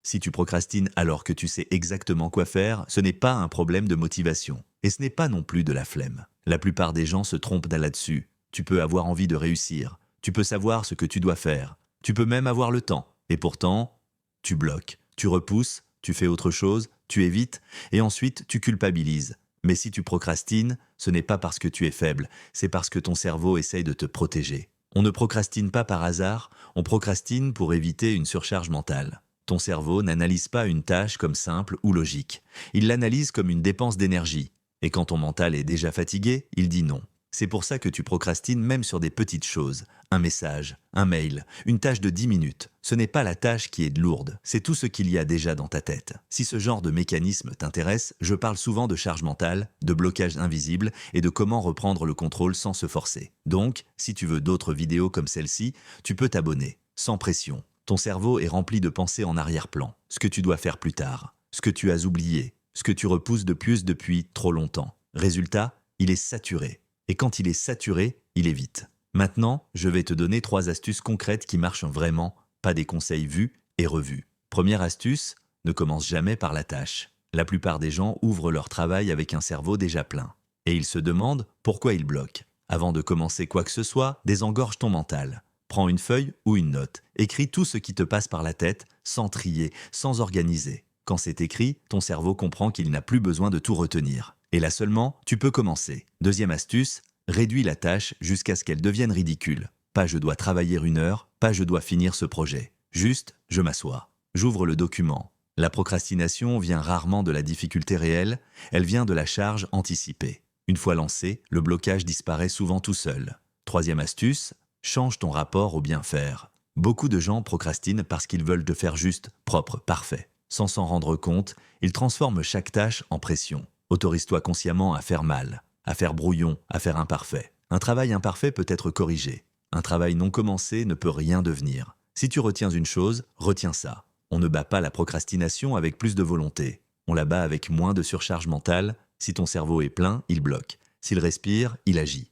Si tu procrastines alors que tu sais exactement quoi faire, ce n'est pas un problème de motivation. Et ce n'est pas non plus de la flemme. La plupart des gens se trompent là-dessus. Tu peux avoir envie de réussir. Tu peux savoir ce que tu dois faire. Tu peux même avoir le temps. Et pourtant, tu bloques. Tu repousses, tu fais autre chose, tu évites, et ensuite tu culpabilises. Mais si tu procrastines, ce n'est pas parce que tu es faible, c'est parce que ton cerveau essaye de te protéger. On ne procrastine pas par hasard, on procrastine pour éviter une surcharge mentale. Ton cerveau n'analyse pas une tâche comme simple ou logique. Il l'analyse comme une dépense d'énergie. Et quand ton mental est déjà fatigué, il dit non. C'est pour ça que tu procrastines même sur des petites choses. Un message, un mail, une tâche de 10 minutes. Ce n'est pas la tâche qui est lourde, c'est tout ce qu'il y a déjà dans ta tête. Si ce genre de mécanisme t'intéresse, je parle souvent de charge mentale, de blocage invisible et de comment reprendre le contrôle sans se forcer. Donc, si tu veux d'autres vidéos comme celle-ci, tu peux t'abonner, sans pression. Ton cerveau est rempli de pensées en arrière-plan. Ce que tu dois faire plus tard, ce que tu as oublié, ce que tu repousses de plus depuis trop longtemps. Résultat, il est saturé. Et quand il est saturé, il est vite. Maintenant, je vais te donner 3 astuces concrètes qui marchent vraiment, pas des conseils vus et revus. Première astuce, ne commence jamais par la tâche. La plupart des gens ouvrent leur travail avec un cerveau déjà plein. Et ils se demandent pourquoi ils bloquent. Avant de commencer quoi que ce soit, désengorge ton mental. Prends une feuille ou une note. Écris tout ce qui te passe par la tête, sans trier, sans organiser. Quand c'est écrit, ton cerveau comprend qu'il n'a plus besoin de tout retenir. Et là seulement, tu peux commencer. Deuxième astuce, réduis la tâche jusqu'à ce qu'elle devienne ridicule. Pas je dois travailler 1 heure, pas je dois finir ce projet. Juste, je m'assois. J'ouvre le document. La procrastination vient rarement de la difficulté réelle, elle vient de la charge anticipée. Une fois lancé, le blocage disparaît souvent tout seul. Troisième astuce, change ton rapport au bien faire. Beaucoup de gens procrastinent parce qu'ils veulent te faire juste, propre, parfait. Sans s'en rendre compte, ils transforment chaque tâche en pression. Autorise-toi consciemment à faire mal, à faire brouillon, à faire imparfait. Un travail imparfait peut être corrigé. Un travail non commencé ne peut rien devenir. Si tu retiens une chose, retiens ça. On ne bat pas la procrastination avec plus de volonté. On la bat avec moins de surcharge mentale. Si ton cerveau est plein, il bloque. S'il respire, il agit.